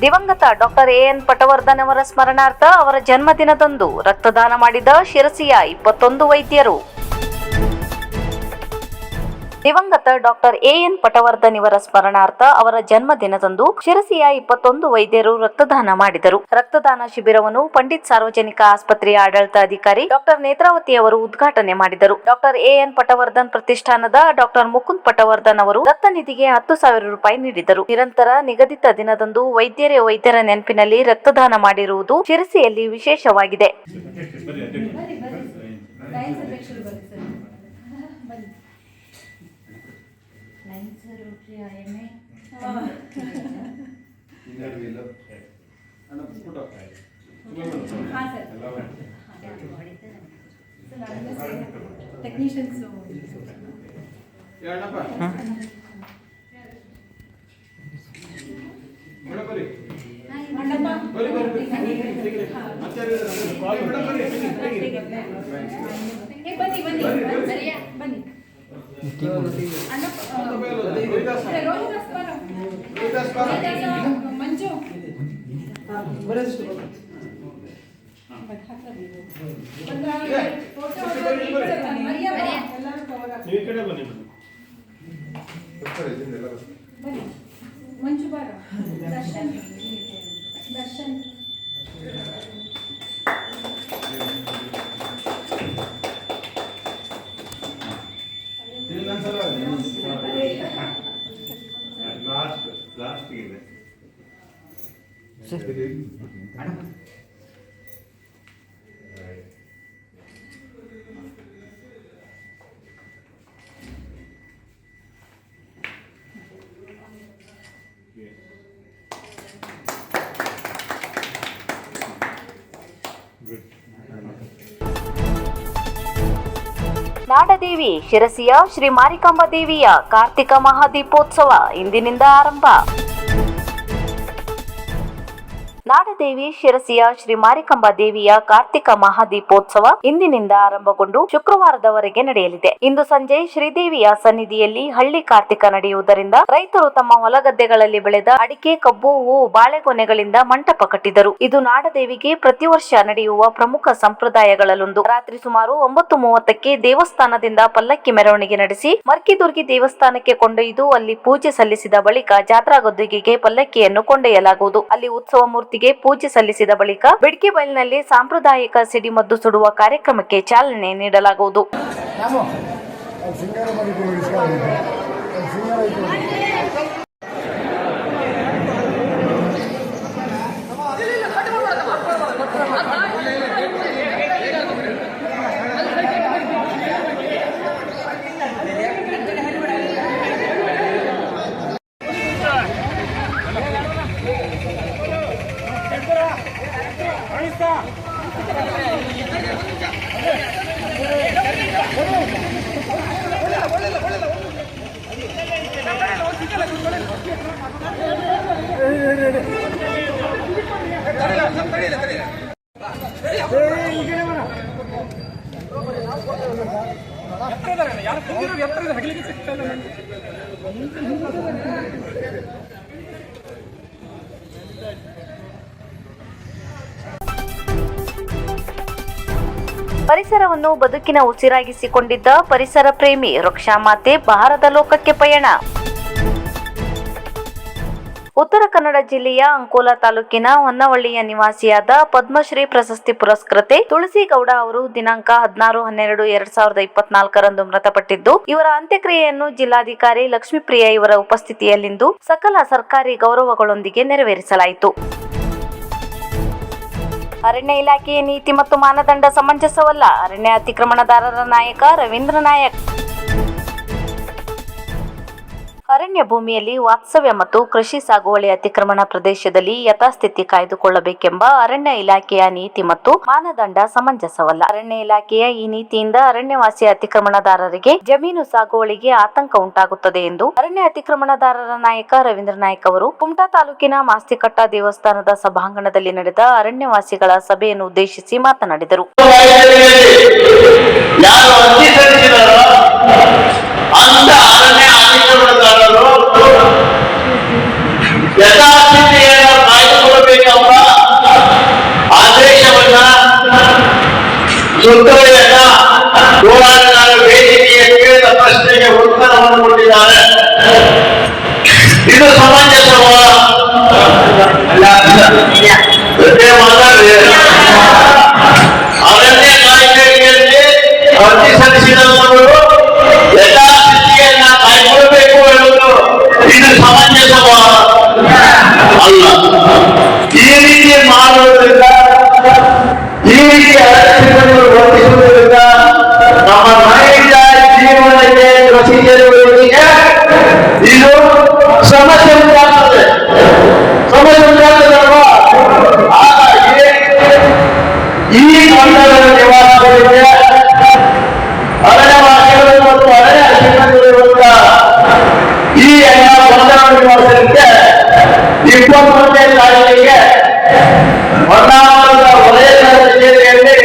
ದಿವಂಗತ doctor A N Patwardhan ಅವರ ಸ್ಮರಣಾರ್ಥ ಅವರ ಜನ್ಮದಿನದಂದು ರಕ್ತದಾನ ಮಾಡಿದ ಶಿರಸಿಯ 21 ವೈದ್ಯರು. ದಿವಂಗತ ಡಾಕ್ಟರ್ ಎಎನ್ ಪಟವರ್ಧನ್ ಇವರ ಸ್ಮರಣಾರ್ಥ ಅವರ ಜನ್ಮದಿನದಂದು ಶಿರಸಿಯ 21 ವೈದ್ಯರು ರಕ್ತದಾನ ಮಾಡಿದರು. ರಕ್ತದಾನ ಶಿಬಿರವನ್ನು ಪಂಡಿತ್ ಸಾರ್ವಜನಿಕ ಆಸ್ಪತ್ರೆಯ ಆಡಳಿತಾಧಿಕಾರಿ ಡಾಕ್ಟರ್ ನೇತ್ರಾವತಿ ಅವರು ಉದ್ಘಾಟನೆ ಮಾಡಿದರು. ಡಾಕ್ಟರ್ ಎಎನ್ ಪಟವರ್ಧನ್ ಪ್ರತಿಷ್ಠಾನದ ಡಾಕ್ಟರ್ ಮುಕುಂದ್ ಪಟವರ್ಧನ್ ಅವರು ರಕ್ತ ನಿಧಿಗೆ 10,000 ರೂಪಾಯಿ ನೀಡಿದರು. ನಿರಂತರ ನಿಗದಿತ ದಿನದಂದು ವೈದ್ಯರ ನೆನಪಿನಲ್ಲಿ ರಕ್ತದಾನ ಮಾಡಿರುವುದು ಶಿರಸಿಯಲ್ಲಿ ವಿಶೇಷವಾಗಿದೆ. ನಾಡದೇವಿ ಶಿರಸಿಯ ಶ್ರೀ ಮಾರಿಕಾಂಬಾ ದೇವಿಯ ಕಾರ್ತಿಕ ಮಹಾದೀಪೋತ್ಸವ ಇಂದಿನಿಂದ ಆರಂಭ. ನಾಡದೇವಿ ಶಿರಸಿಯ ಶ್ರೀ ಮಾರಿಕಾಂಬಾ ದೇವಿಯ ಕಾರ್ತಿಕ ಮಹಾದೀಪೋತ್ಸವ ಇಂದಿನಿಂದ ಆರಂಭಗೊಂಡು ಶುಕ್ರವಾರದವರೆಗೆ ನಡೆಯಲಿದೆ. ಇಂದು ಸಂಜೆ ಶ್ರೀದೇವಿಯ ಸನ್ನಿಧಿಯಲ್ಲಿ ಹಳ್ಳಿ ಕಾರ್ತಿಕ ನಡೆಯುವುದರಿಂದ ರೈತರು ತಮ್ಮ ಹೊಲಗದ್ದೆಗಳಲ್ಲಿ ಬೆಳೆದ ಅಡಿಕೆ, ಕಬ್ಬು, ಹೂವು, ಬಾಳೆಗೊನೆಗಳಿಂದ ಮಂಟಪ ಕಟ್ಟಿದರು. ಇದು ನಾಡದೇವಿಗೆ ಪ್ರತಿ ವರ್ಷ ನಡೆಯುವ ಪ್ರಮುಖ ಸಂಪ್ರದಾಯಗಳಲ್ಲೊಂದು. ರಾತ್ರಿ ಸುಮಾರು 9:30ಕ್ಕೆ ದೇವಸ್ಥಾನದಿಂದ ಪಲ್ಲಕ್ಕಿ ಮೆರವಣಿಗೆ ನಡೆಸಿ ಮರ್ಕಿದುರ್ಗಿ ದೇವಸ್ಥಾನಕ್ಕೆ ಕೊಂಡೊಯ್ದು ಅಲ್ಲಿ ಪೂಜೆ ಸಲ್ಲಿಸಿದ ಬಳಿಕ ಜಾತ್ರಾ ಗದ್ದುಗೆಗೆ ಪಲ್ಲಕ್ಕಿಯನ್ನು ಕೊಂಡೊಯ್ಯಲಾಗುವುದು. ಅಲ್ಲಿ ಉತ್ಸವ ಮೂರ್ತಿಗೆ ಪೂಜೆ ಸಲ್ಲಿಸಿದ ಬಳಿಕ ಬಿಡ್ಕಿ ಬೈಲ್ನಲ್ಲಿ ಸಾಂಪ್ರದಾಯಿಕ ಸಿಡಿಮದ್ದು ಸುಡುವ ಕಾರ್ಯಕ್ರಮಕ್ಕೆ ಚಾಲನೆ ನೀಡಲಾಗುವುದು. ಪರಿಸರವನ್ನು ಬದುಕಿನ ಉಸಿರಾಗಿಸಿಕೊಂಡಿದ್ದ ಪರಿಸರ ಪ್ರೇಮಿ ವೃಕ್ಷಮಾತೆ ಬಹಾರದ ಲೋಕಕ್ಕೆ ಪಯಣ. ಉತ್ತರ ಕನ್ನಡ ಜಿಲ್ಲೆಯ ಅಂಕೋಲಾ ತಾಲೂಕಿನ ಹೊನ್ನವಳ್ಳಿಯ ನಿವಾಸಿಯಾದ ಪದ್ಮಶ್ರೀ ಪ್ರಶಸ್ತಿ ಪುರಸ್ಕೃತೆ ತುಳಸಿ ಗೌಡ ಅವರು ದಿನಾಂಕ 16/12/2024 ಮೃತಪಟ್ಟಿದ್ದು, ಇವರ ಅಂತ್ಯಕ್ರಿಯೆಯನ್ನು ಜಿಲ್ಲಾಧಿಕಾರಿ ಲಕ್ಷ್ಮೀಪ್ರಿಯ ಇವರ ಉಪಸ್ಥಿತಿಯಲ್ಲಿಂದು ಸಕಲ ಸರ್ಕಾರಿ ಗೌರವಗಳೊಂದಿಗೆ ನೆರವೇರಿಸಲಾಯಿತು. ಅರಣ್ಯ ಇಲಾಖೆಯ ನೀತಿ ಮತ್ತು ಮಾನದಂಡ ಸಮಂಜಸವಲ್ಲ, ಅರಣ್ಯ ಅತಿಕ್ರಮಣದಾರರ ನಾಯಕ ರವೀಂದ್ರ ನಾಯಕ್. ಅರಣ್ಯ ಭೂಮಿಯಲ್ಲಿ ವಾಸ್ತವ್ಯ ಮತ್ತು ಕೃಷಿ ಸಾಗುವಳಿ ಅತಿಕ್ರಮಣ ಪ್ರದೇಶದಲ್ಲಿ ಯಥಾಸ್ಥಿತಿ ಕಾಯ್ದುಕೊಳ್ಳಬೇಕೆಂಬ ಅರಣ್ಯ ಇಲಾಖೆಯ ನೀತಿ ಮತ್ತು ಮಾನದಂಡ ಸಮಂಜಸವಲ್ಲ. ಅರಣ್ಯ ಇಲಾಖೆಯ ಈ ನೀತಿಯಿಂದ ಅರಣ್ಯವಾಸಿ ಅತಿಕ್ರಮಣದಾರರಿಗೆ ಜಮೀನು ಸಾಗುವಳಿಗೆ ಆತಂಕ ಉಂಟಾಗುತ್ತದೆ ಎಂದು ಅರಣ್ಯ ಅತಿಕ್ರಮಣದಾರರ ನಾಯಕ ರವೀಂದ್ರ ನಾಯಕ್ ಅವರು ಕುಮಟಾ ತಾಲೂಕಿನ ಮಾಸ್ತಿಕಟ್ಟ ದೇವಸ್ಥಾನದ ಸಭಾಂಗಣದಲ್ಲಿ ನಡೆದ ಅರಣ್ಯವಾಸಿಗಳ ಸಭೆಯನ್ನು ಉದ್ದೇಶಿಸಿ ಮಾತನಾಡಿದರು. ಅಂತ ಅರಣ್ಯ ಅತಿಕ್ರಮಣದಾರರು ಯಥಾಸ್ಥಿತಿಯನ್ನು ಜೊತೆ ಮಾತಾಡ್ರಿ. ಅರಣ್ಯ ಕಾಯ್ದೆಯಲ್ಲಿ ಅರ್ಜಿ ಸಲ್ಲಿಸಿದವರು ಎಲ್ಲಾ ಸ್ಥಿತಿಯನ್ನ ಕಾಯ್ಕೊಳ್ಬೇಕು ಹೇಳುವುದು ಇದು ಸಮಂಜಸವ ಅಲ್ಲ. ಈ ರೀತಿ ಮಾಡುವುದರಿಂದ, ಈ ರೀತಿ ಅರಣ್ಯಗಳು ವರ್ತಿಸುವುದರಿಂದ ನಮ್ಮ ನೈಜ ಜೀವನಕ್ಕೆ ಕೃಷಿಕರಿಗೆ ಇದು ಸಮಸ್ಯೆ ಉಂಟಾಗ್ತದೆ. ಸಮಸ್ಯೆ ಉಂಟಾಗ್ತದಲ್ವಾ? ಹಾಗಾಗಿ ಈ ಗೊಂದಲದ ನಿವಾರಣೆಗೆ ಅರಣ್ಯವಾಸಿಗಳು ಮತ್ತು ಅರಣ್ಯ ಸಿಬ್ಬಂದಿಗಳಿರುವಂತ ಈ ಎಲ್ಲ ಗೊಂದಲ ನಿವಾರಿಸಲಿಕ್ಕೆ 21ನೇ ತಾರೀಕಿಗೆ ಹೊನ್ನಾವರದ ವಲಯ ಕಚೇರಿಯಲ್ಲಿ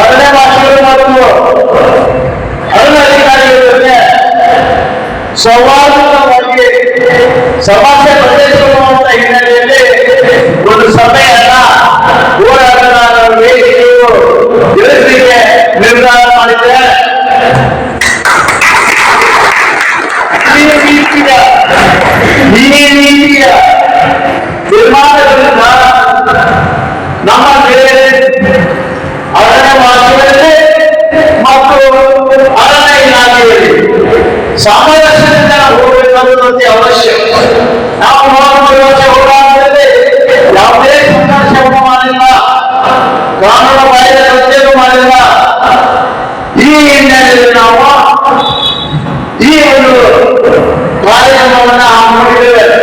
ಅರಣ್ಯವಾಸಿಗಳು ಮತ್ತು ಅರಣ್ಯ ಅಧಿಕಾರಿಗಳ ಜೊತೆ ಸೌಹಾರ್ದವಾಗಿ ಸಮಸ್ಯೆ ಬಗೆಹರಿಸುವಂತ ಹಿನ್ನೆಲೆಯಲ್ಲಿ ಒಂದು ಸಭೆಯನ್ನ ಹೋರಾಟಗಾರರ ವೇದಿಕೆಯು ತಿಳಿಸಲಿಕ್ಕೆ ನಿರ್ಧಾರ ಮಾಡಿದೆ. ಈ ರೀತಿಯ ನಿರ್ಮಾಣಗಳಿಂದ ನಮ್ಮ ಮೇಲೆ ಅರಣ್ಯವಾಸಿಗಳಲ್ಲಿ ಮತ್ತು ಅರಣ್ಯ ಇಲಾಖೆಯಲ್ಲಿ ಸಾಮರಸ್ಯದಿಂದ ಹೋಗಬೇಕಾಗುವಂತೆ ಅವಶ್ಯ. ನಾವು 43 ವರ್ಷ ಹೋರಾಟದಲ್ಲಿ ಯಾವುದೇ ಸಂಘರ್ಷವನ್ನು ಮಾಡಿಲ್ಲ, ಕಾನೂನು ಬಾಹಿರ ಕೃತ್ಯವನ್ನು ಮಾಡಿಲ್ಲ. ಈ ಹಿನ್ನೆಲೆಯಲ್ಲಿ ನಾವು ಈ ಒಂದು ಕಾರ್ಯಕ್ರಮವನ್ನು ಹಮ್ಮಿಕೊಂಡಿದ್ದೇವೆ.